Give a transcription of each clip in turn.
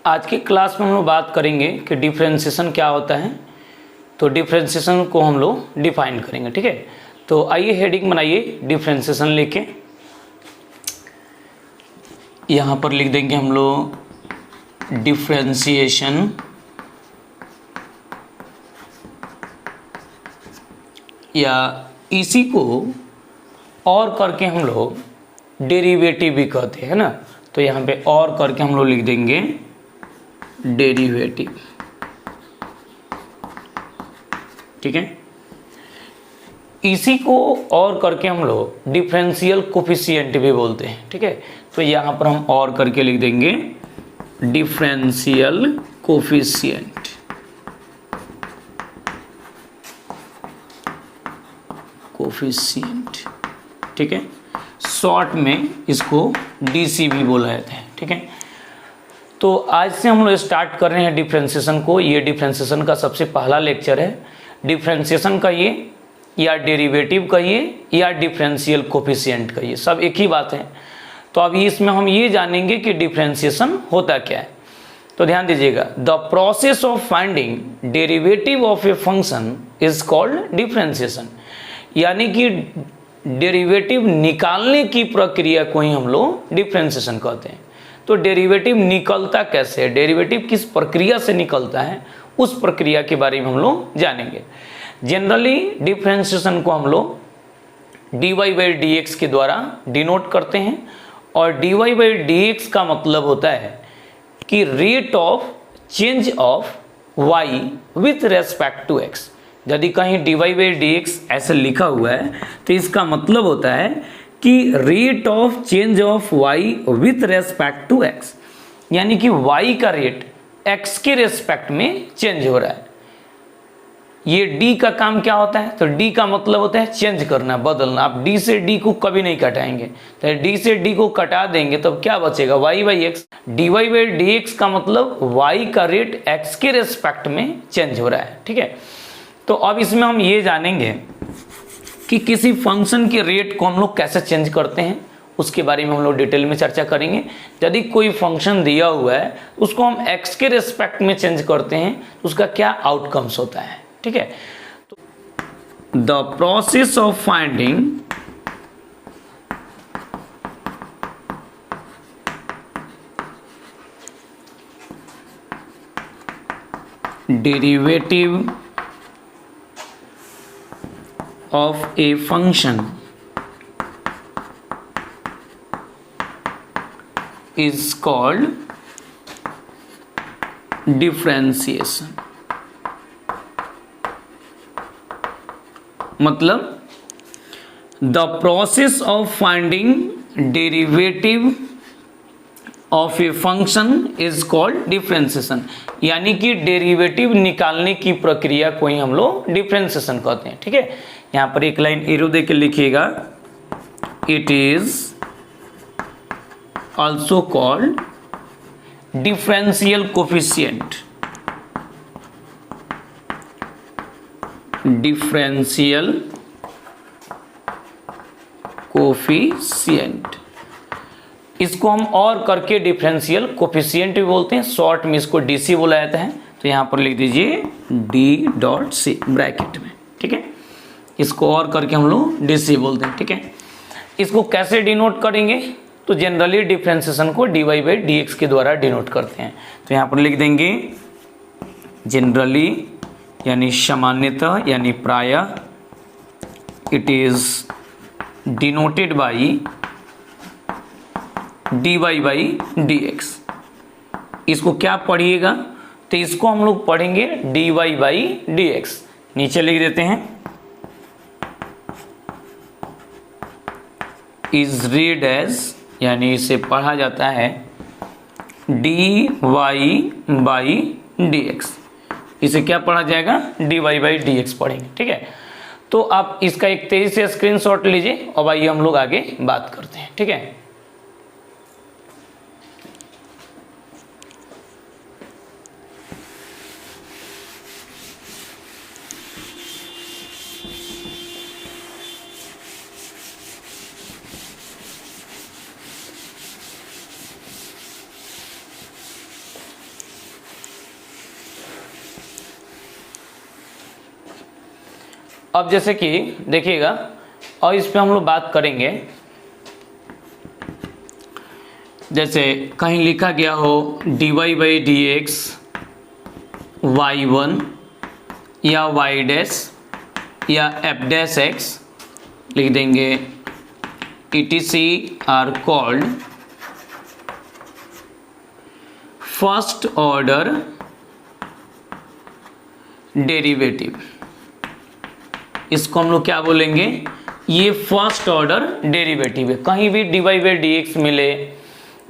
आज की क्लास में हम लोग बात करेंगे कि डिफरेंशिएशन क्या होता है। तो डिफरेंशिएशन को हम लोग डिफाइन करेंगे, ठीक है। तो आइए हेडिंग बनाइए डिफरेंशिएशन लेके, यहाँ पर लिख देंगे हम लोग डिफरेंशिएशन या इसी को और करके हम लोग डेरिवेटिव भी कहते हैं ना। तो यहाँ पे और करके हम लोग लिख देंगे डेरिवेटिव, ठीक है। इसी को और करके हम लोग डिफरेंशियल कोफिशिएंट भी बोलते हैं, ठीक है। तो यहाँ पर हम और करके लिख देंगे डिफरेंशियल कोफिशिएंट, कोफिशिएंट, ठीक है। शॉर्ट में इसको डीसी भी बोला जाता है, ठीक है। तो आज से हम लोग स्टार्ट कर रहे हैं डिफरेंशिएशन को। ये डिफरेंशिएशन का सबसे पहला लेक्चर है। डिफरेंशिएशन का ये या डेरिवेटिव का ये या डिफरेंशियल कोफिशिएंट का ये सब एक ही बात है। तो अभी इसमें हम ये जानेंगे कि डिफरेंशिएशन होता क्या है। तो ध्यान दीजिएगा, the process of finding derivative of a function is called differentiation, यानी कि डेरिवेटिव निकालने की प्रक्रिया को ही हम लोग डिफरेंशिएशन कहते हैं। तो डेरिवेटिव निकलता कैसे है, डेरिवेटिव किस प्रक्रिया से निकलता है, उस प्रक्रिया के बारे में हम लोग जानेंगे। जनरली डिफरेंशिएशन को हम लोग dy बाई डी एक्स के द्वारा डिनोट करते हैं, और dy बाई डी एक्स का मतलब होता है कि rate of change of y with respect to x। यदि कहीं dy बाई डी एक्स ऐसे लिखा हुआ है तो इसका मतलब होता है कि rate of change of y with respect to x, यानी कि y का रेट x के रेस्पेक्ट में चेंज हो रहा है। ये d का काम क्या होता है, तो d का मतलब होता है चेंज करना, बदलना। आप d से d को कभी नहीं घटाएंगे, तो d से d को घटा देंगे तब क्या बचेगा, y by x. dy by D x का मतलब y का रेट x के रेस्पेक्ट में चेंज हो रहा है, ठीक है। तो अब इसमें हम ये जानेंगे कि किसी फंक्शन के रेट को हम लोग कैसे चेंज करते हैं, उसके बारे में हम लोग डिटेल में चर्चा करेंगे। यदि कोई फंक्शन दिया हुआ है उसको हम x के रेस्पेक्ट में चेंज करते हैं तो उसका क्या आउटकम्स होता है, ठीक है। The process of finding derivative of a function is called differentiation। मतलब the process of finding derivative of a function is called differentiation, यानी कि डेरिवेटिव निकालने की प्रक्रिया को ही हम लोग डिफरेंशिएशन कहते हैं, ठीक है। यहाँ पर एक लाइन एरो दे के लिखिएगा, it is also called differential coefficient, differential coefficient. इसको हम और करके डिफरेंशियल कोफिशिएंट भी बोलते हैं, शॉर्ट में इसको डीसी बोला जाता है। तो यहाँ पर लिख दीजिए डी डॉट सी ब्रैकेट में, ठीक है। इसको और करके हम लोग डीसी बोलते हैं, ठीक है। इसको कैसे डिनोट करेंगे, तो जनरली डिफरेंशिएशन को dy बाई डी एक्स के द्वारा डिनोट करते हैं। तो यहाँ पर लिख देंगे जनरली, यानी सामान्यतः यानी प्रायः, it is denoted by dy by D x. इसको क्या पढ़िएगा, तो इसको हम लोग पढ़ेंगे dy बाई डी एक्स। नीचे लिख देते हैं इज रीड एज, यानी इसे पढ़ा जाता है dy बाई डी एक्स। इसे क्या पढ़ा जाएगा, dy बाई डी एक्स पढ़ेंगे, ठीक है। तो आप इसका एक तेजी से स्क्रीनशॉट लीजिए और आइए हम लोग आगे बात करते हैं, ठीक है। अब जैसे कि देखिएगा, और इस पे हम लोग बात करेंगे, जैसे कहीं लिखा गया हो dy by D x y1 या y डैश या f डैश x, लिख देंगे etc are called first order derivative. इसको हम लोग क्या बोलेंगे, ये फर्स्ट ऑर्डर डेरिवेटिव है। कहीं भी dy बाई डी एक्स मिले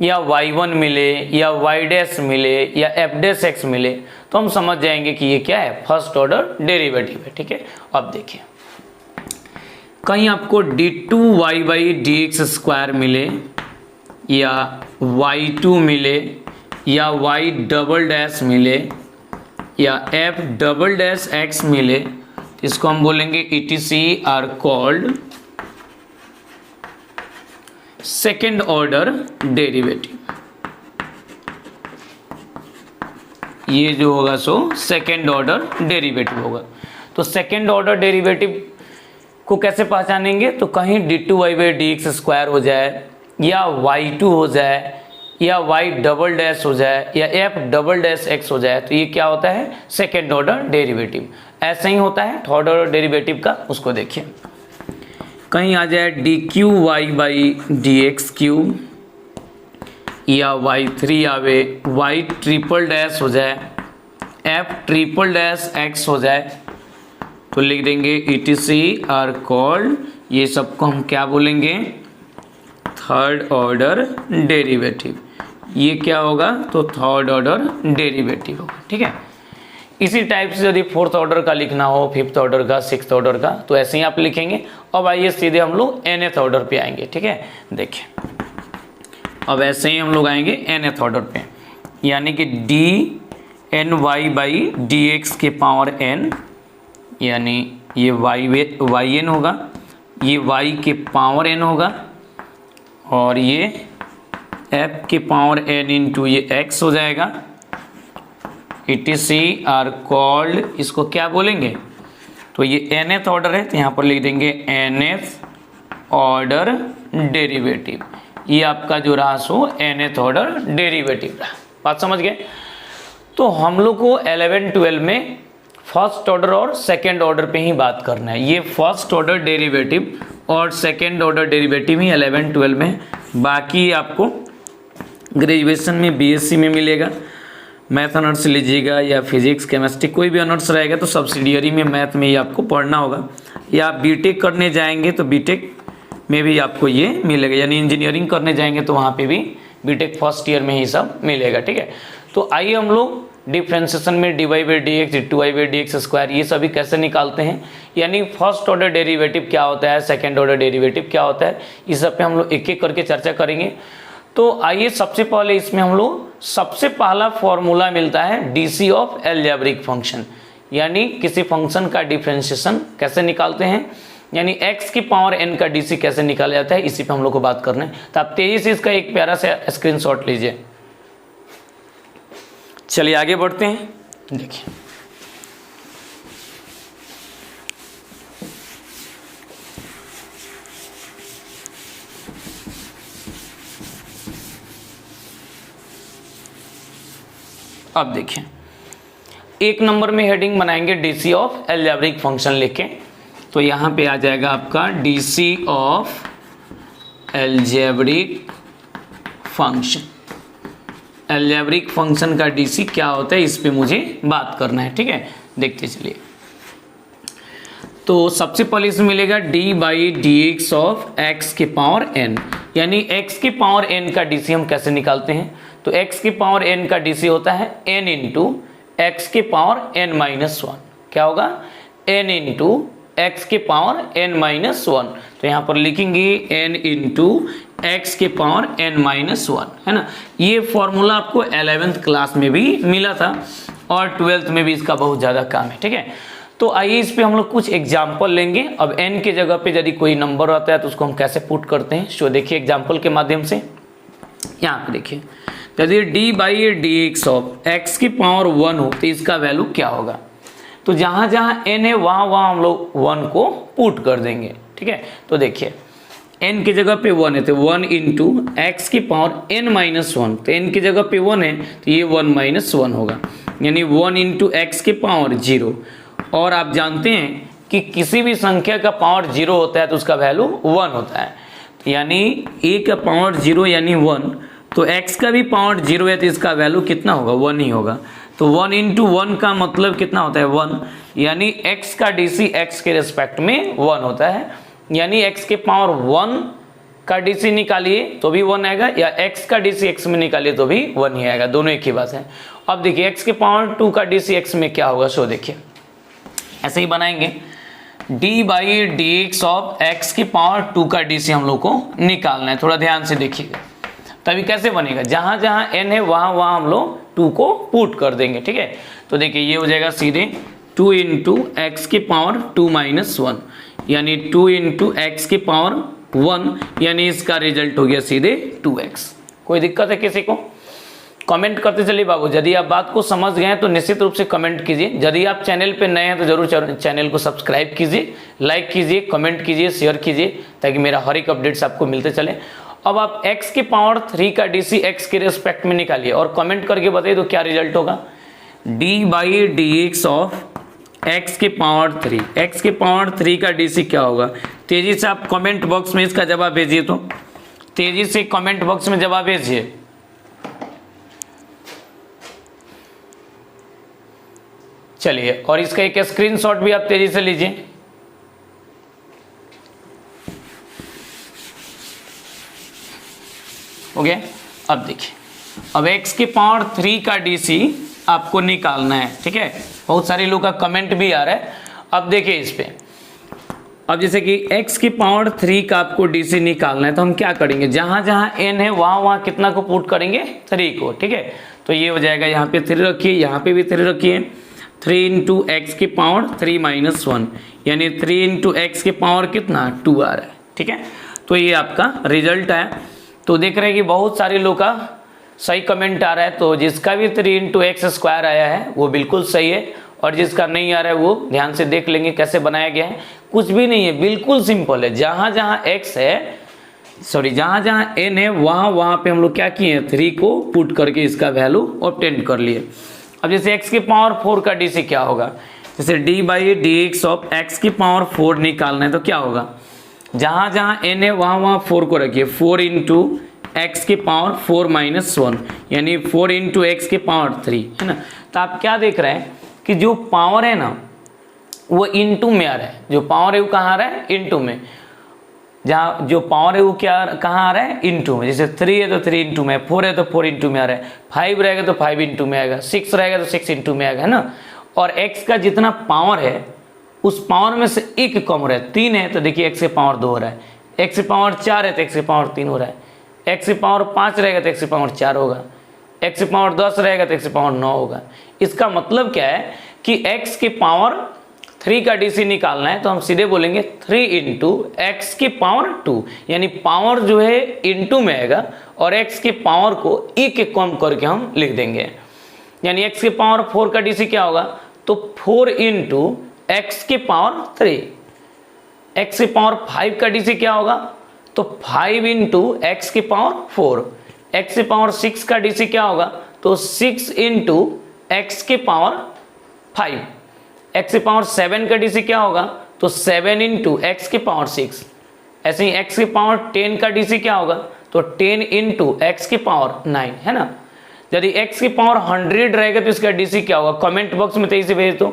या y1 मिले या y डैश मिले या f डैश x मिले तो हम समझ जाएंगे कि ये क्या है, फर्स्ट ऑर्डर डेरिवेटिव है। ठीक है, अब देखिए, कहीं आपको d2y by D x square मिले या y2 मिले या y डबल डैश मिले या f डबल डैश x मिले, इसको हम बोलेंगे etc are called second order derivative. ये जो होगा सो सेकेंड ऑर्डर डेरिवेटिव होगा। तो सेकेंड ऑर्डर डेरिवेटिव को कैसे पहचानेंगे, तो कहीं d2y by D x square हो जाए या y2 हो जाए या y डबल डैश हो जाए या f डबल डैश x हो जाए, तो ये क्या होता है, सेकेंड ऑर्डर डेरिवेटिव। ऐसा ही होता है थर्ड ऑर्डर डेरिवेटिव का, उसको देखिए, कहीं आ जाए dqy by D x cube या y3 आवे y ट्रिपल डैश हो जाए f ट्रिपल डैश x हो जाए, तो लिख देंगे etc आर कॉल्ड, ये सबको हम क्या बोलेंगे, थर्ड ऑर्डर डेरिवेटिव। ये क्या होगा, तो थर्ड ऑर्डर डेरिवेटिव होगा। ठीक है, इसी टाइप से यदि फोर्थ ऑर्डर का लिखना हो, फिफ्थ ऑर्डर का, सिक्स्थ ऑर्डर का, तो ऐसे ही आप लिखेंगे। अब आइए सीधे हम लोग nth ऑर्डर पे आएंगे। ठीक है, देखिए, अब ऐसे ही हम लोग आएंगे nth ऑर्डर पे, यानी कि dny बाई डी एक्स के पावर n, यानी ये yn होगा, ये y के पावर n होगा और ये f के पावर n इंटू ये x हो जाएगा। etc आर कॉल्ड, इसको क्या बोलेंगे, तो ये nth ऑर्डर है तो यहाँ पर लिख देंगे nth ऑर्डर डेरिवेटिव। ये आपका जो रहा सो nth ऑर्डर डेरिवेटिव रहा। बात समझ गए। तो हम लोग को 11-12 में फर्स्ट ऑर्डर और सेकेंड ऑर्डर पे ही बात करना है। ये फर्स्ट ऑर्डर डेरिवेटिव और सेकेंड ऑर्डर डेरिवेटिव ही 11-12 में, बाकी आपको ग्रेजुएशन में बीएससी में मिलेगा। मैथ ऑनर्स लीजिएगा या फिजिक्स केमिस्ट्री कोई भी ऑनर्स रहेगा तो सब्सिडियरी में मैथ में ही आपको पढ़ना होगा, या बीटेक करने जाएंगे तो बीटेक में भी आपको ये मिलेगा, यानी इंजीनियरिंग करने जाएंगे तो वहाँ पे भी बीटेक फर्स्ट ईयर में ही सब मिलेगा। ठीक है, तो आइए हम लोग डिफ्रेंसिएशन में dy by D x, d2y by D x square, ये सभी कैसे निकालते हैं, यानी फर्स्ट ऑर्डर डेरिवेटिव क्या होता है, सेकेंड ऑर्डर डेरिवेटिव क्या होता है, इस सब पे हम लोग एक एक करके चर्चा करेंगे। तो आइए सबसे पहले इसमें हम लोग सबसे पहला फॉर्मूला मिलता है डीसी ऑफ एल्जेब्रिक फंक्शन, यानी किसी फंक्शन का डिफ्रेंशिएशन कैसे निकालते हैं, यानी x की पावर n का डीसी कैसे निकाला जाता है, इसी पे हम लोग को बात करना है। तो आप तेजी से इसका एक प्यारा सा स्क्रीनशॉट लीजिए। चलिए आगे बढ़ते हैं। देखिए, अब देखिए, एक नंबर में हेडिंग बनाएंगे डीसी ऑफ एल्जेब्रिक फंक्शन लिख के, तो यहाँ पे आ जाएगा आपका DC of algebraic function. Algebraic function का डीसी क्या होता है इस पे मुझे बात करना है। ठीक है, देखते चलिए। तो सबसे पहले इसमें मिलेगा D by D x of x के पावर n, यानी x की पावर n का डीसी हम कैसे निकालते हैं, तो x की पावर n का डीसी होता है n इंटू एक्स के पावर n माइनस 1। क्या होगा, n इंटू एक्स के पावर n माइनस 1। तो यहाँ पर लिखेंगे n इंटू एक्स के पावर n माइनस 1, है ना। ये फॉर्मूला आपको 11th क्लास में भी मिला था और 12th में भी इसका बहुत ज़्यादा काम है। ठीक है, तो आइए इस पे हम लोग कुछ एग्जाम्पल लेंगे। अब n के जगह पे यदि कोई नंबर आता है तो उसको हम कैसे पुट करते हैं, सो देखिए एग्जाम्पल के माध्यम से। यहाँ पे देखिए, यदि D by D x of x की पावर 1 हो तो इसका वैल्यू क्या होगा, तो जहाँ जहाँ n है वहाँ वहाँ हम लोग 1 को पुट कर देंगे, ठीक है। तो देखिए n की जगह पे 1 है तो 1 इंटू एक्स की पावर n माइनस 1, तो n की जगह पे 1 है तो ये 1 माइनस 1 होगा, यानी 1 इंटू एक्स की पावर 0। और आप जानते हैं कि किसी भी संख्या का पावर 0 होता है तो उसका वैल्यू 1 होता है, तो यानी a का पावर 0 यानी 1, तो x का भी पावर 0 है तो इसका वैल्यू कितना होगा, 1 ही होगा। तो 1 इंटू 1 का मतलब कितना होता है, 1, यानी x का DC x के रिस्पेक्ट में 1 होता है, यानी x के पावर 1 का DC निकालिए तो भी 1 आएगा, या x का DC x में निकालिए तो भी 1 ही आएगा, दोनों एक ही बात है। अब देखिए x के पावर 2 का DC x में क्या होगा, सो देखिए ऐसे ही बनाएंगे, d by D x of x की पावर 2 का DC हम लोग को निकालना है, थोड़ा ध्यान से देखिएगा। तभी कैसे बनेगा, जहाँ जहाँ n है वहाँ वहाँ हम लोग 2 को पुट कर देंगे, ठीक है। तो देखिए ये हो जाएगा सीधे 2 इंटू एक्स की पावर 2 माइनस 1, यानी 2 इंटू एक्स की पावर 1, यानी इसका रिजल्ट हो गया सीधे 2x। कोई दिक्कत है किसी को? कमेंट करते चलिए बाबू। यदि आप बात को समझ गए हैं तो निश्चित रूप से कमेंट कीजिए। यदि आप चैनल पे नए हैं तो जरूर चैनल को सब्सक्राइब कीजिए, लाइक कीजिए, कमेंट कीजिए, शेयर कीजिए, ताकि मेरा हर एक अपडेट्स आपको मिलते चले। अब आप x की पावर 3 का DC x के रिस्पेक्ट में निकालिए और कमेंट करके बताइए तो क्या रिजल्ट होगा। d by D x of x की पावर 3, x की पावर 3 का DC क्या होगा? तेजी से आप कमेंट बॉक्स में इसका जवाब भेजिए, तो तेजी से कमेंट बॉक्स में जवाब भेजिए। चलिए, और इसका एक स्क्रीनशॉट भी आप तेजी से लीजिए। हो गया। अब देखिए, अब x की पावर 3 का DC आपको निकालना है, ठीक है। बहुत सारे लोग का कमेंट भी आ रहा है। अब देखिए इस पे, अब जैसे कि x की पावर 3 का आपको DC निकालना है तो हम क्या करेंगे, जहां जहां n है वहां वहां कितना को पुट करेंगे, 3 को, ठीक है। तो ये हो जाएगा, यहाँ पे 3 रखिए, यहाँ पे भी 3 रखिए, 3 इंटू एक्स की पावर 3 माइनस 1, यानी 3 इंटू एक्स की पावर कितना, 2 आ रहा है, ठीक है। तो ये आपका रिजल्ट है। तो देख रहे हैं कि बहुत सारे लोग का सही कमेंट आ रहा है, तो जिसका भी 3 इंटू एक्स स्क्वायर आया है वो बिल्कुल सही है, और जिसका नहीं आ रहा है वो ध्यान से देख लेंगे कैसे बनाया गया है। कुछ भी नहीं है, बिल्कुल सिंपल है। जहाँ जहाँ x है, सॉरी जहाँ जहाँ n है वहाँ वहाँ पे हम लोग क्या किए हैं, 3 को पुट करके इसका वैल्यू ऑब्टेन कर लिए। अब जैसे x की पावर 4 का DC क्या होगा, जैसे d by D x of x की पावर 4 निकालना है तो क्या होगा, जहाँ जहाँ n है वहाँ वहाँ 4 को रखिए, 4 इंटू एक्स की पावर 4 माइनस 1, यानी 4 इंटू एक्स की पावर 3, है ना। तो आप क्या देख रहे हैं कि जो पावर है ना वो इंटू में आ रहा है, जो पावर है वो कहाँ आ रहा है, इंटू में। जहाँ जो पावर है वो क्या कहाँ आ रहा है, इंटू में। जैसे 3 है तो 3 इंटू में, 4 है तो 4 इंटू में आ रहा है, 5 रहेगा तो 5 इंटू में आएगा, 6 रहेगा तो 6 इंटू में आएगा, है ना। और x का जितना पावर है उस पावर में से एक कम हो रहा है, 3 है तो देखिए x की पावर 2 हो रहा है, x की पावर 4 है तो x की पावर 3 हो रहा है, x की पावर 5 रहेगा तो x की पावर 4 होगा, x की पावर 10 रहेगा तो x की पावर 9 होगा। इसका मतलब क्या है कि x की पावर 3 का DC निकालना है तो हम सीधे बोलेंगे 3 इंटू एक्स की पावर 2, यानी पावर जो है इंटू में आएगा और x की पावर को एक कम करके हम लिख देंगे। यानी x की पावर 4 का DC क्या होगा, तो 4 इंटू एक्स की पावर 3। x की पावर 5 का DC क्या होगा, तो 5 इंटू एक्स की पावर 4। x की पावर 6 का DC क्या होगा, तो 6 इंटू एक्स की पावर 5। x की पावर 7 का DC क्या होगा, तो 7 इंटू एक्स की पावर 6। ऐसे ही x की पावर 10 का DC क्या होगा, तो 10 इंटू एक्स की पावर 9, है ना। यदि x की पावर 100 रहेगा तो इसका DC क्या होगा, कमेंट बॉक्स में 23 भेज दो।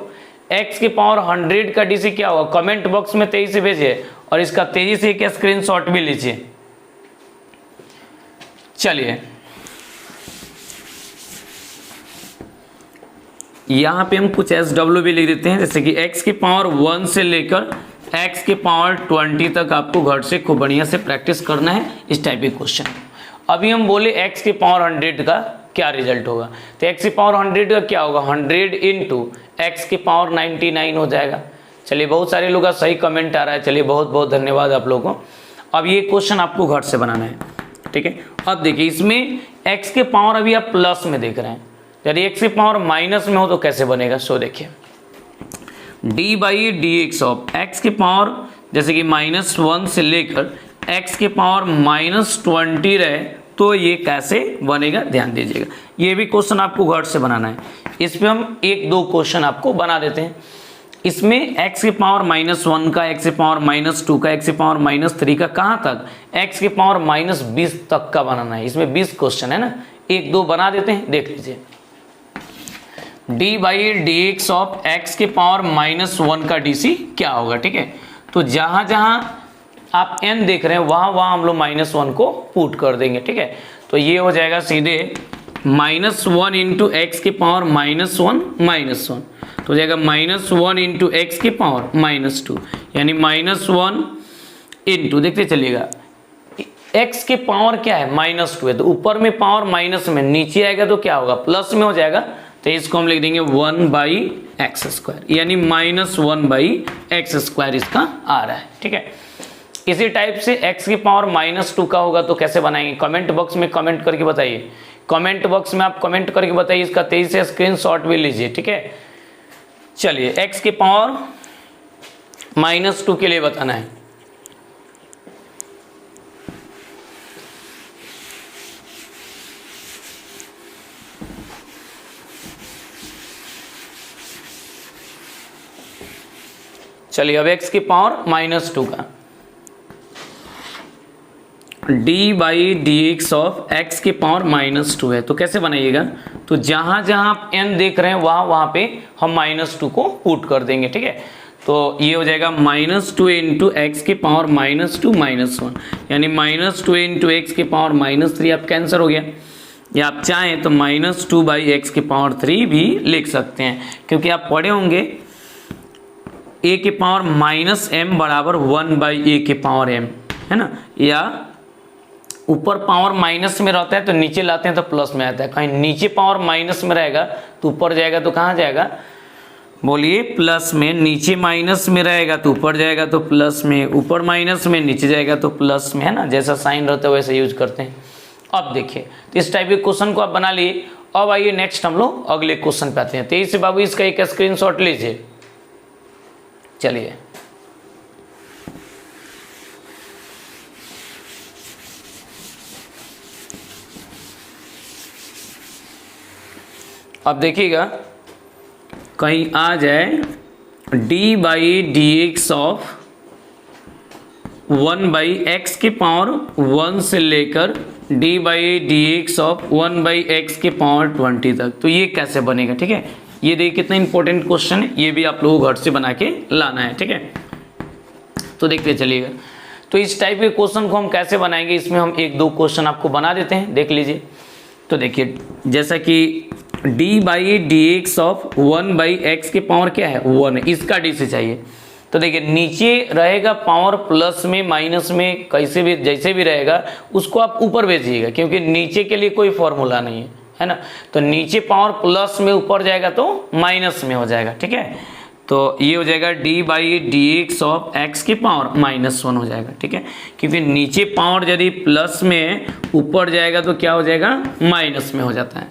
x की पावर 100 का DC क्या होगा, कमेंट बॉक्स में 23 भेजिए, और इसका तेजी से एक स्क्रीनशॉट भी लीजिए। चलिए, यहाँ पे हम कुछ SW भी लिख देते हैं, जैसे कि x की पावर 1 से लेकर x की पावर 20 तक आपको घर से खूब बढ़िया से प्रैक्टिस करना है इस टाइप के क्वेश्चन। अभी हम बोले x की पावर 100 का क्या रिजल्ट होगा, तो x की पावर 100 का क्या होगा, 100 इंटू एक्स की पावर 99 हो जाएगा। चलिए, बहुत सारे लोग का सही कमेंट आ रहा है, चलिए बहुत बहुत धन्यवाद आप लोगों को। अब ये क्वेश्चन आपको घर से बनाना है, ठीक है। अब देखिए, इसमें x के पावर अभी आप प्लस में देख रहे हैं, यदि x की पावर माइनस में हो तो कैसे बनेगा, सो देखिए D by D x of x के पावर जैसे कि -1 से लेकर एक्स के पावर -20 रहे तो ये कैसे बनेगा ध्यान दीजिएगा। ये भी क्वेश्चन आपको घर से बनाना है। इस पे हम 1-2 क्वेश्चन आपको बना देते हैं। इसमें x के पावर -1 का, x के पावर -2 का, x के पावर -3 का, कहाँ तक x के पावर -20 तक का बनाना है। इसमें 20 क्वेश्चन है ना, 1-2 बना देते हैं, देख लीजिए। D by D x of x के पावर -1 का डी क्या होगा, ठीक है। तो जहां जहां आप n देख रहे हैं वहां हम लोग -1 को पुट कर देंगे, ठीक है। तो ये हो जाएगा सीधे -1 इंटू एक्स के पावर -1 तो हो जाएगा -1 इंटू एक्स के पावर -2 यानी -1 इंटू, देखते चलिएगा x के पावर क्या है -2 है, तो ऊपर में पावर माइनस में, नीचे आएगा तो क्या होगा प्लस में हो जाएगा। तो इसको हम लिख देंगे 1/x², यानी -1/x² इसका आ रहा है, ठीक है। इसी टाइप से x के पावर -2 का होगा तो कैसे बनाएंगे, कमेंट बॉक्स में कमेंट करके बताइए। कमेंट बॉक्स में आप कमेंट करके बताइए, इसका तेजी से स्क्रीनशॉट भी लीजिए, ठीक है। चलिए x के पावर -2 के लिए बताना है। चलिए अब x की पावर -2 का D by D x of x के पावर -2 है, तो कैसे बनाइएगा। तो जहां जहां आप n देख रहे हैं वहां पे हम -2 को पुट कर देंगे, ठीक है। तो ये हो जाएगा -2 इंटू एक्स के पावर -2 -1 यानी -2 इंटू एक्स के पावर -3 आपका आंसर हो गया। या आप चाहें तो -2/x के पावर 3 भी लिख सकते हैं, क्योंकि आप पढ़े होंगे a के पावर -m बराबर 1/a के पावर m, है ना। या ऊपर पावर माइनस में रहता है तो नीचे लाते हैं तो प्लस में आता है, कहीं नीचे पावर माइनस में रहेगा तो ऊपर जाएगा तो कहाँ जाएगा, बोलिए प्लस में। नीचे माइनस में रहेगा तो ऊपर जाएगा तो प्लस में, ऊपर माइनस में नीचे जाएगा तो प्लस में, है ना। जैसा साइन रहता है वैसे यूज करते हैं। अब देखिए तो इस टाइप के क्वेश्चन को आप बना लिए। अब आइए नेक्स्ट हम लोग अगले क्वेश्चन पे आते हैं। तेजी से बाबू इसका एक स्क्रीनशॉट लीजिए। चलिए अब देखिएगा कहीं आ जाए D by D x of 1/x के पावर 1 से लेकर D by D x of 1/x के पावर 20 तक, तो ये कैसे बनेगा, ठीक है। ये देखिए कितना इंपॉर्टेंट क्वेश्चन है, ये भी आप लोगों को घर से बना के लाना है, ठीक है। तो देखते चलिएगा तो इस टाइप के क्वेश्चन को हम कैसे बनाएंगे, इसमें हम 1-2 क्वेश्चन आपको बना देते हैं, देख लीजिए। तो देखिए जैसा कि D by D x of 1/x के पावर क्या है 1 है, इसका डी से चाहिए। तो देखिए नीचे रहेगा पावर प्लस में माइनस में, कैसे भी जैसे भी रहेगा उसको आप ऊपर भेजिएगा, क्योंकि नीचे के लिए कोई फॉर्मूला नहीं है, है ना। तो नीचे पावर प्लस में ऊपर जाएगा तो माइनस में हो जाएगा, ठीक है। तो ये हो जाएगा D by D x of x की पावर -1 हो जाएगा, ठीक है। क्योंकि नीचे पावर यदि प्लस में ऊपर जाएगा तो क्या हो जाएगा माइनस में हो जाता है।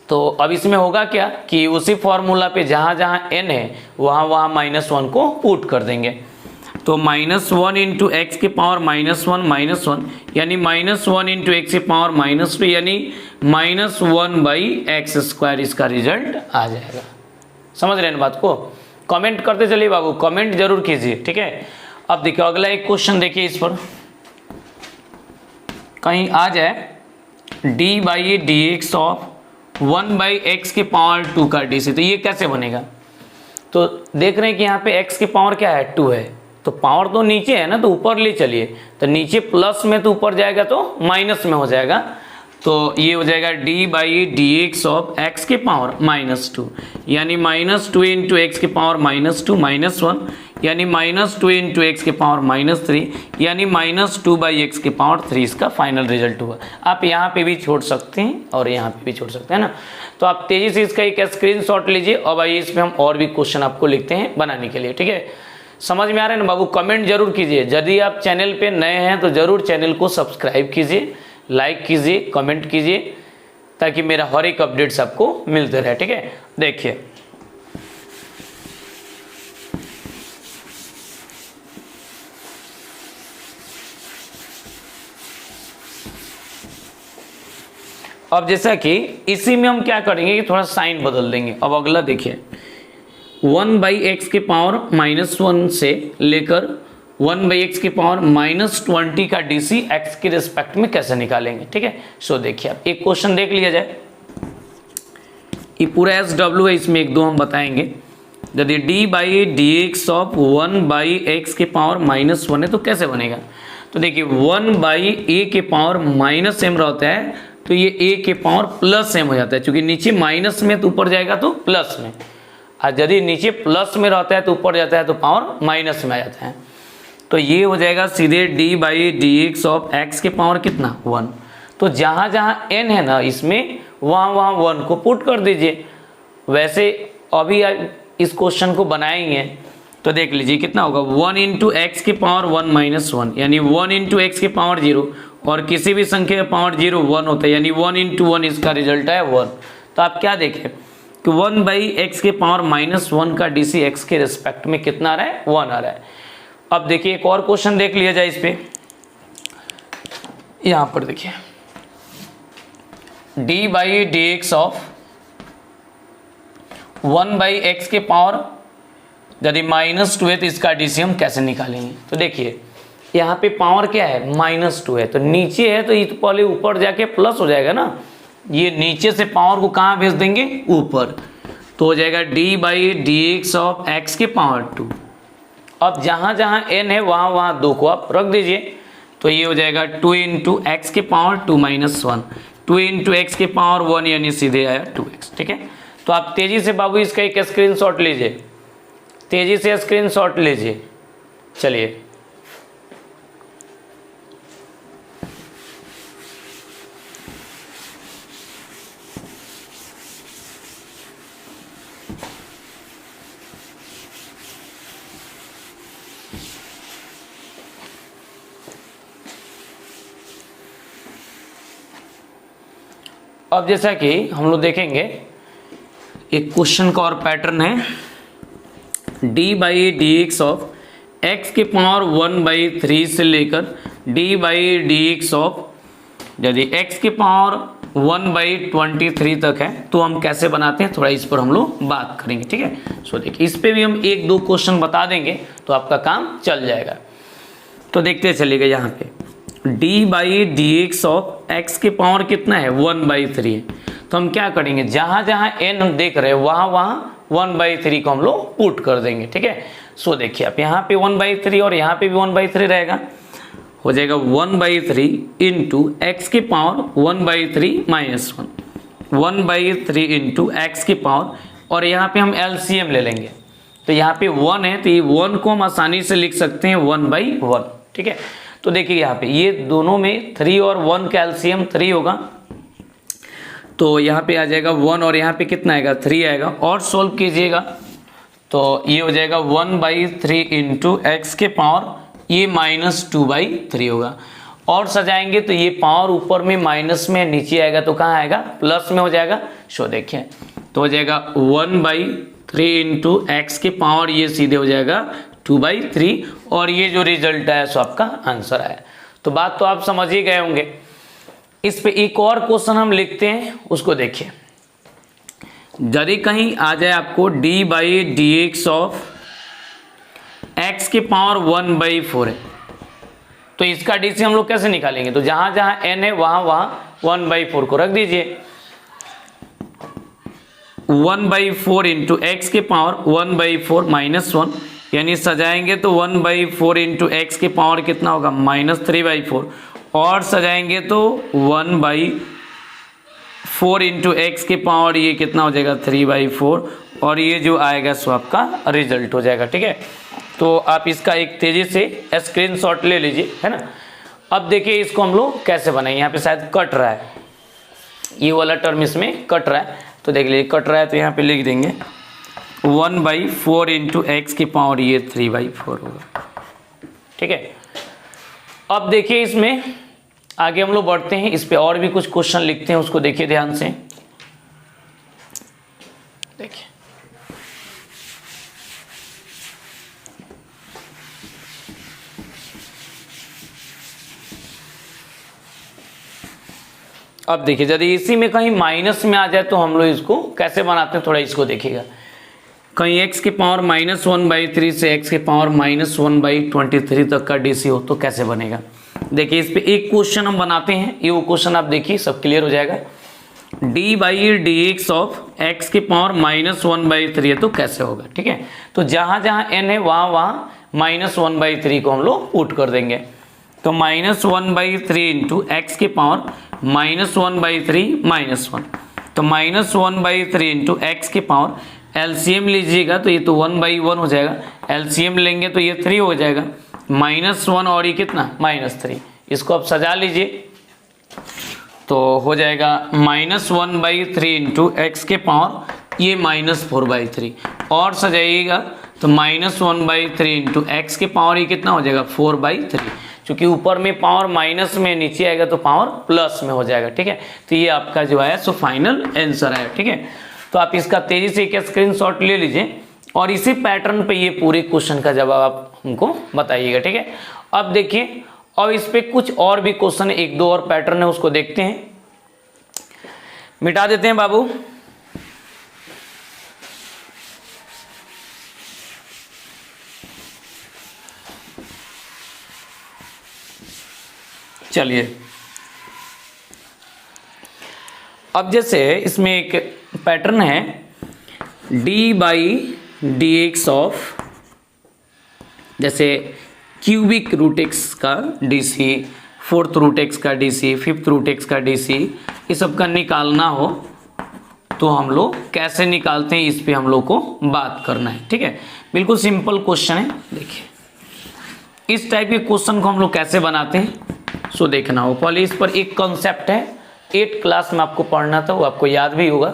तो अब इसमें होगा क्या कि उसी फॉर्मूला पे जहाँ जहाँ n है वहाँ -1 को पुट कर देंगे। तो -1 इंटू एक्स के पावर -1 यानी -1 इंटू एक्स के पावर -2 यानी -1/x² इसका रिजल्ट आ जाएगा। समझ रहे हैं बात को। कमेंट करते चलिए बाबू, कमेंट जरूर कीजिए, ठीक है। अब देखिए अगला एक क्वेश्चन देखिए, इस पर कहीं आ जाए D by D x of 1/x के पावर 2 का डी से, तो ये कैसे बनेगा। तो देख रहे हैं कि यहाँ पे x के पावर क्या है 2 है, तो पावर तो नीचे है ना, तो ऊपर ले चलिए। तो नीचे प्लस में तो ऊपर जाएगा तो माइनस में हो जाएगा। तो ये हो जाएगा D by D x of x के पावर -2 यानी -2 इंटू एक्स के पावर -2 -1 यानी -2 इंटू एक्स के पावर -3 यानी -2/x के पावर 3 इसका फाइनल रिजल्ट हुआ। आप यहाँ पे भी छोड़ सकते हैं और यहाँ पे भी छोड़ सकते हैं ना। तो आप तेजी से इसका एक स्क्रीनशॉट लीजिए। अब आइए इसमें हम और भी क्वेश्चन आपको लिखते हैं बनाने के लिए, ठीक है। समझ में आ रहा है ना बाबू। कमेंट जरूर कीजिए। यदि आप चैनल पे नए हैं तो जरूर चैनल को सब्सक्राइब कीजिए, लाइक कीजिए, कमेंट कीजिए, ताकि मेरा हर एक अपडेट्स आपको मिलते रहे, ठीक है। देखिए अब जैसा कि इसी में हम क्या करेंगे कि थोड़ा साइन बदल देंगे। अब अगला देखिए 1/x के पावर -1 से लेकर 1/x के पावर -20 का DC x के रिस्पेक्ट में कैसे निकालेंगे, ठीक है। सो देखिए आप एक क्वेश्चन देख लिया जाए, ये पूरा SW है, इसमें एक दो हम बताएंगे। यदि d/dx ऑफ 1/x के पावर -1 है तो कैसे बनेगा। तो देखिए 1/a के पावर -m रहता है तो ये a के पावर +m हो जाता है, क्योंकि नीचे माइनस में तो ऊपर जाएगा तो प्लस में, और यदि नीचे प्लस में रहता है तो ऊपर जाता है तो पावर माइनस में आ जाता है। तो ये हो जाएगा सीधे d/dx ऑफ x के पावर कितना 1। तो जहाँ जहाँ n है ना इसमें वहाँ 1 को पुट कर दीजिए। वैसे अभी इस क्वेश्चन को बनाएंगे तो देख लीजिए कितना होगा 1 इंटू एक्स के पावर 1 -1, यानी 1 इंटू एक्स के पावर 0, और किसी भी संख्या का पावर 0 1 होता है, यानी 1 इंटू 1 इसका रिजल्ट है 1। तो आप क्या देखें कि 1/x के पावर -1 का DC x के रिस्पेक्ट में कितना आ रहा है 1 आ रहा है। अब देखिए एक और क्वेश्चन देख लिया जाए इस पे, यहाँ पर देखिए d/dx ऑफ 1/x के पावर यदि -2 है तो इसका DC हम कैसे निकालेंगे। तो देखिए यहाँ पे पावर क्या है -2 है, तो नीचे है तो ये तो पहले ऊपर जाके प्लस हो जाएगा ना, ये नीचे से पावर को कहाँ भेज देंगे ऊपर, तो हो जाएगा d/dx ऑफ x के पावर 2। अब जहाँ जहाँ n है वहाँ 2 को आप रख दीजिए, तो ये हो जाएगा 2 इंटू एक्स के पावर 2 -1, 2 इंटू एक्स के पावर 1, यानी सीधे आया 2x, ठीक है। तो आप तेजी से बाबू इसका एक स्क्रीनशॉट लीजिए, तेजी से स्क्रीनशॉट लीजिए। चलिए अब जैसा कि हम लोग देखेंगे एक क्वेश्चन का और पैटर्न है, d/dx ऑफ x के पावर 1/3 से लेकर d/dx ऑफ यदि x के पावर 1/23 तक है तो हम कैसे बनाते हैं, थोड़ा इस पर हम लोग बात करेंगे, ठीक है। सो देखिए इस पे भी हम एक दो क्वेश्चन बता देंगे तो आपका काम चल जाएगा। तो देखते चलिएगा यहाँ पे d/dx ऑफ x के पावर कितना है 1/3 है, तो हम क्या करेंगे जहाँ जहाँ n हम देख रहे हैं वहाँ 1/3 को हम लोग पुट कर देंगे, ठीक है। सो देखिए आप यहाँ पे 1/3 और यहाँ पे भी 1/3 रहेगा, हो जाएगा 1/3 इंटू एक्स के पावर 1/3 -1, 1/3 इंटू एक्स के पावर, और यहाँ पे हम LCM ले लेंगे, तो यहाँ पे 1 है तो ये 1 को हम आसानी से लिख सकते हैं 1/1, ठीक है। तो देखिए यहाँ पे ये दोनों में 3 और 1 का LCM 3 होगा, तो यहाँ पे आ जाएगा 1 और यहाँ पे कितना आएगा 3 आएगा, और सोल्व कीजिएगा तो ये हो जाएगा 1/3 इंटू एक्स के पावर ये -2/3 होगा, और सजाएंगे तो ये पावर ऊपर में माइनस में, नीचे आएगा तो कहाँ आएगा प्लस में हो जाएगा। सो देखिए तो हो जाएगा 1/3 इंटू एक्स के पावर ये सीधे हो जाएगा 2/3, और ये जो रिजल्ट आया सो आपका आंसर आया। तो बात तो आप समझ ही गए होंगे। इस पे एक और क्वेश्चन हम लिखते हैं, उसको देखिए। यदि कहीं आ जाए आपको d/dx ऑफ x के पावर 1/4 है तो इसका DC हम लोग कैसे निकालेंगे, तो जहां जहां n है वहां 1/4 को रख दीजिए। 1/4 इंटू एक्स के पावर 1/4 -1, यानी सजाएंगे तो 1/4 इंटू एक्स के पावर कितना होगा -3/4, और सजाएंगे तो 1/4 इंटू एक्स के पावर ये कितना हो जाएगा 3/4, और ये जो आएगा सो आपका रिजल्ट हो जाएगा, ठीक है। तो आप इसका एक तेजी से स्क्रीनशॉट ले लीजिए, है ना। अब देखिए इसको हम लोग कैसे बनाएंगे, यहाँ पे शायद कट रहा है, ये वाला टर्म इसमें कट रहा है, तो देख लीजिए कट रहा है तो यहाँ पे लिख देंगे 1/4 इंटू एक्स की पावर ये 3/4 होगा, ठीक है। अब देखिए इसमें आगे हम लोग बढ़ते हैं, इस पे और भी कुछ क्वेश्चन लिखते हैं, उसको देखिए ध्यान से। देखिए अब देखिए यदि इसी में कहीं माइनस में आ जाए तो हम लोग इसको कैसे बनाते हैं, थोड़ा इसको देखिएगा। कहीं x की पावर -1/3 से x की पावर -1/23 तक का DC हो तो कैसे बनेगा। देखिए इस पे एक क्वेश्चन हम बनाते हैं, ये वो क्वेश्चन आप देखिए, सब क्लियर हो जाएगा। d/dx ऑफ x की पावर -1/3 है तो कैसे होगा, ठीक है। तो जहां जहां n है वहां वहां -1/3 को हम लोग पुट कर देंगे। तो -1/3 इंटू एक्स की पावर -1/3 -1, तो -1/3 इंटू एक्स की पावर एलसीएम लीजिएगा तो ये तो 1/1 हो जाएगा, एलसीएम लेंगे तो ये 3 हो जाएगा, -1 और ये कितना -3, इसको आप सजा लीजिए तो हो जाएगा -1/3 इंटू एक्स के पावर ये -4/3, और सजाइएगा तो -1/3 इंटू एक्स के पावर ये कितना हो जाएगा 4/3, क्योंकि ऊपर में पावर माइनस में, नीचे आएगा तो पावर प्लस में हो जाएगा, ठीक है। तो ये आपका जो है सो फाइनल आंसर है, ठीक है। तो आप इसका तेजी से एक स्क्रीनशॉट ले लीजिए और इसी पैटर्न पे ये पूरे क्वेश्चन का जवाब आप हमको बताइएगा, ठीक है। अब देखिए, अब इस पे कुछ और भी क्वेश्चन, एक दो और पैटर्न है उसको देखते हैं, मिटा देते हैं बाबू। चलिए, अब जैसे इसमें एक पैटर्न है d/dx ऑफ, जैसे क्यूबिक रूट एक्स का DC, फोर्थ रूट एक्स का DC, फिफ्थ रूट एक्स का DC, ये सब का निकालना हो तो हम लोग कैसे निकालते हैं, इस पे हम लोग को बात करना है, ठीक है। बिल्कुल सिंपल क्वेश्चन है। देखिए इस टाइप के क्वेश्चन को हम लोग कैसे बनाते हैं सो देखना हो। पहले इस पर एक कॉन्सेप्ट है, 8th क्लास में आपको पढ़ना था, वो आपको याद भी होगा।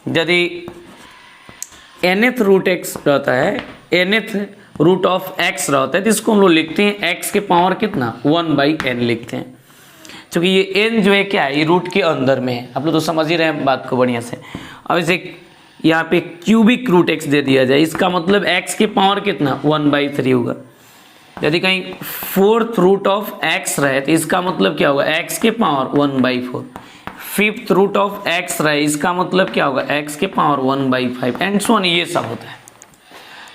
यदि nth रूट एक्स रहता है, nth रूट ऑफ x रहता है तो इसको हम लोग लिखते हैं x के पावर कितना 1/n लिखते हैं, क्योंकि ये n जो है क्या है, ये रूट के अंदर में है। आप लोग तो समझ ही रहे हैं बात को बढ़िया से। अब इसे यहाँ पे क्यूबिक रूट x दे दिया जाए, इसका मतलब x के पावर कितना 1/3 होगा। यदि कहीं फोर्थ रूट ऑफ x रहे तो इसका मतलब क्या होगा x के power 1/4, fifth root of x रहे इसका मतलब क्या होगा x के पावर 1/5 एंड सो ऑन, ये सब होता है।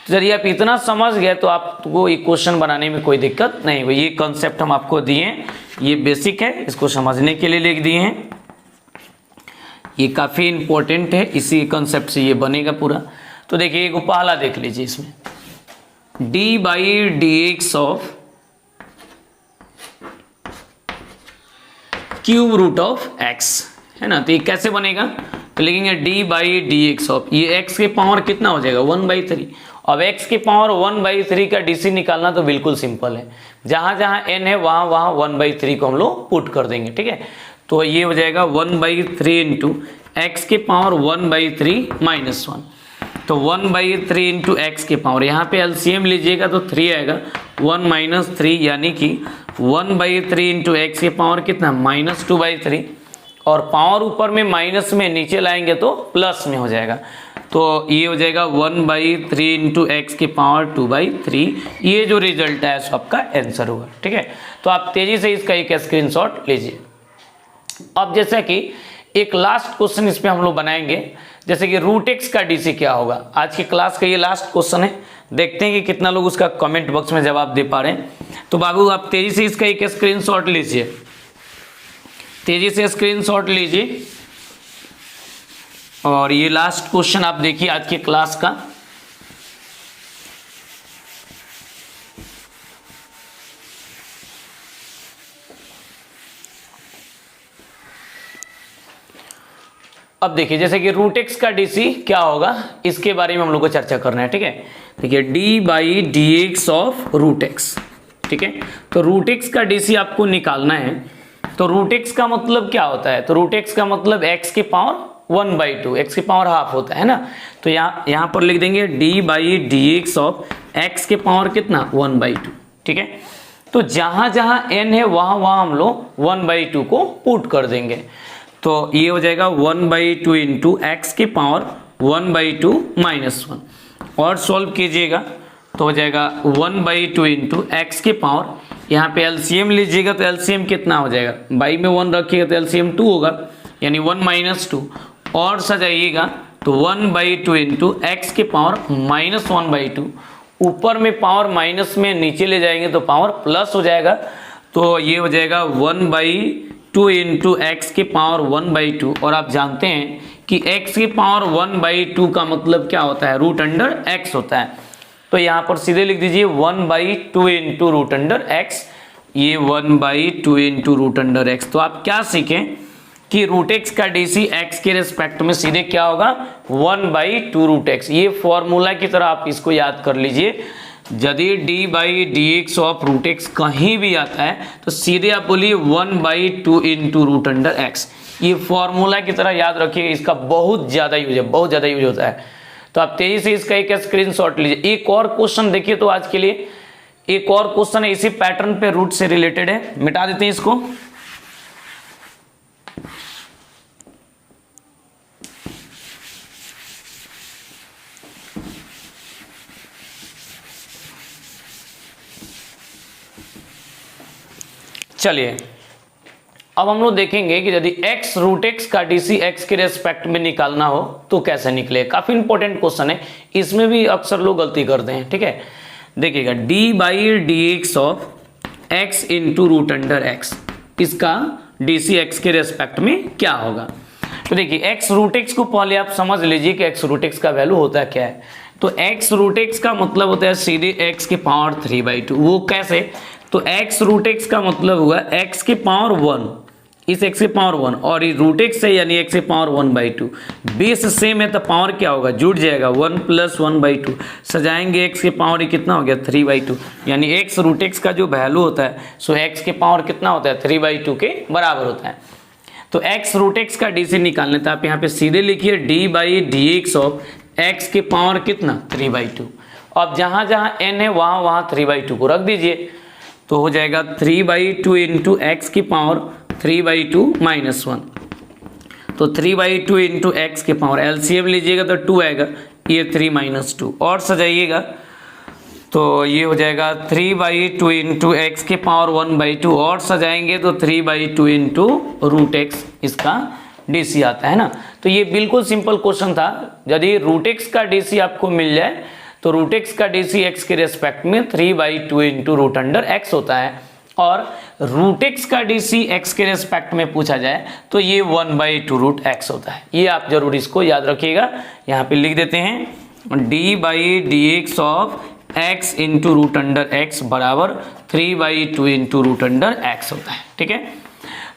तो यदि आप इतना समझ गए तो आपको ये क्वेश्चन बनाने में कोई दिक्कत नहीं हुई। ये कॉन्सेप्ट हम आपको दिए हैं, ये बेसिक है, इसको समझने के लिए लिख दिए हैं, ये काफ़ी इंपॉर्टेंट है, इसी कॉन्सेप्ट से ये बनेगा पूरा। तो देखिए एक पहला देख लीजिए, इसमें d/dx of cube root of x है ना, तो ये कैसे बनेगा, तो लिखेंगे d/dx ऑफ, ये x के पावर कितना हो जाएगा 1/3। अब x के पावर 1/3 का DC निकालना तो बिल्कुल सिंपल है, जहां जहां n है वहां वहां 1/3 को हम लोग पुट कर देंगे, ठीक है। तो ये हो जाएगा 1/3 इंटू एक्स के पावर 1/3 -1, तो 1/3 इंटू एक्स के पावर, यहाँ पे एलसीएम लीजिएगा तो 3 आएगा, 1 - 3 यानी कि 1/3 इंटू एक्स के पावर कितना -2/3, और पावर ऊपर में माइनस में, नीचे लाएंगे तो प्लस में हो जाएगा। तो ये हो जाएगा 1/3 इंटू एक्स की पावर 2/3, ये जो रिजल्ट है सो आपका आंसर होगा, ठीक है। तो आप तेजी से इसका एक स्क्रीनशॉट लीजिए। अब जैसा कि एक लास्ट क्वेश्चन इस पे हम लोग बनाएंगे, जैसे कि रूट एक्स का DC क्या होगा। आज की क्लास का ये लास्ट क्वेश्चन है, देखते हैं कि कितना लोग उसका कमेंट बॉक्स में जवाब दे पा रहे हैं। तो बाबू आप तेजी से इसका एक स्क्रीनशॉट लीजिए, तेजी से स्क्रीनशॉट लीजिए, और ये लास्ट क्वेश्चन आप देखिए आज की क्लास का। अब देखिए जैसे कि रूट एक्स का DC क्या होगा, इसके बारे में हम लोग को चर्चा करना है, ठीक है। देखिए d/dx ऑफ रूट एक्स, ठीक है। तो रूट एक्स का DC आपको निकालना है, तो रूट एक्स का मतलब क्या होता है, तो रूट एक्स का मतलब x की पावर 1/2, x की पावर हाफ होता है ना। तो यहाँ पर लिख देंगे d/dx ऑफ x के पावर कितना 1/2, ठीक है। तो जहां जहां n है वहां वहां हम लोग 1/2 को पुट कर देंगे, तो ये हो जाएगा 1/2 इंटू एक्स की पावर 1/2 -1, और सॉल्व कीजिएगा तो हो जाएगा 1/2 इंटू एक्स की पावर, यहाँ पे एलसीएम लीजिएगा तो एलसीएम कितना हो जाएगा, बाई में 1 रखिएगा तो एलसीएम 2 होगा, यानी 1 - 2, और सजाइएगा तो 1/2 इंटू एक्स के पावर -1/2, ऊपर में पावर माइनस में नीचे ले जाएंगे तो पावर प्लस हो जाएगा, तो ये हो जाएगा 1/2 इंटू एक्स के पावर 1/2। और आप जानते हैं कि एक्स के पावर 1/2 का मतलब क्या होता है, √x होता है। तो यहाँ पर सीधे लिख दीजिए 1/2 इंटू √x, ये 1/2 इंटू √x। तो आप क्या सीखें कि √x का डीसी x के रेस्पेक्ट में सीधे क्या होगा, 1/2 √x। ये फॉर्मूला की तरह आप इसको याद कर लीजिए। यदि d/dx ऑफ √x कहीं भी आता है तो सीधे आप बोलिए 1/2 इंटू √x। ये फॉर्मूला की तरह याद रखिए, इसका बहुत ज़्यादा यूज है, बहुत ज़्यादा यूज होता है। तो आप तेजी से इसका एक स्क्रीनशॉट लीजिए। एक और क्वेश्चन देखिए, तो आज के लिए एक और क्वेश्चन है, इसी पैटर्न पे रूट से रिलेटेड है, मिटा देते हैं इसको। चलिए अब हम लोग देखेंगे कि यदि x √x का डीसी x के रेस्पेक्ट में निकालना हो तो कैसे निकले। काफी इंपॉर्टेंट क्वेश्चन है, इसमें भी अक्सर लोग गलती करते हैं। ठीक है, देखिएगा d/dx of x into √x, इसका डीसी x के रेस्पेक्ट में क्या होगा। तो देखिए x √x को पहले आप समझ लीजिए कि x √x का वैल्यू होता क्या है। तो x √x का मतलब होता है सीधे x के पावर 3/2। वो कैसे, तो x √x का मतलब हुआ x के पावर 1, इस x के पावर 1 और ये √x है यानी x के पावर 1/2। बेस सेम है तो पावर क्या होगा, जुड़ जाएगा 1 + 1/2। सजाएंगे x के पावर, ये कितना हो गया 3/2, यानी x √x का जो वैल्यू होता है सो x के पावर कितना होता है 3/2 के बराबर होता है। तो x √x का डीसी निकालने तो आप यहाँ पे सीधे लिखिए d/dx ऑफ x के पावर कितना 3/2। अब जहाँ जहाँ n है वहाँ वहाँ 3/2 को रख दीजिए, तो हो जाएगा 3/2 इंटू एक्स की पावर 3/2 - 1। तो 3/2 इंटू एक्स के पावर एलसीएम लीजिएगा तो 2 आएगा, ये 3 - 2 और सजाइएगा तो ये हो जाएगा 3/2 इंटू एक्स के पावर 1/2 और सजाएंगे तो 3/2 इंटू √x इसका डीसी आता है ना। तो ये बिल्कुल सिंपल क्वेश्चन था। यदि √x का डीसी आपको मिल जाए तो √x का डीसी x के रेस्पेक्ट में 3/2 इंटू √x होता है, और √x का डीसी x के रेस्पेक्ट में पूछा जाए तो ये 1/2 √x होता है। ये आप जरूर इसको याद रखिएगा। यहाँ पे लिख देते हैं d/dx of x into √x बराबर 3/2 इंटू √x होता है। ठीक है,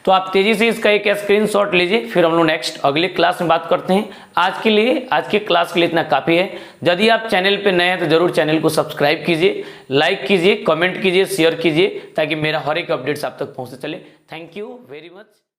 तो आप तेजी से इसका एक स्क्रीनशॉट लीजिए, फिर हम लोग नेक्स्ट अगले क्लास में बात करते हैं। आज की क्लास के लिए इतना काफ़ी है। यदि आप चैनल पे नए हैं तो जरूर चैनल को सब्सक्राइब कीजिए, लाइक कीजिए, कमेंट कीजिए, शेयर कीजिए, ताकि मेरा हर एक अपडेट्स आप तक पहुंचते चले। Thank you very much.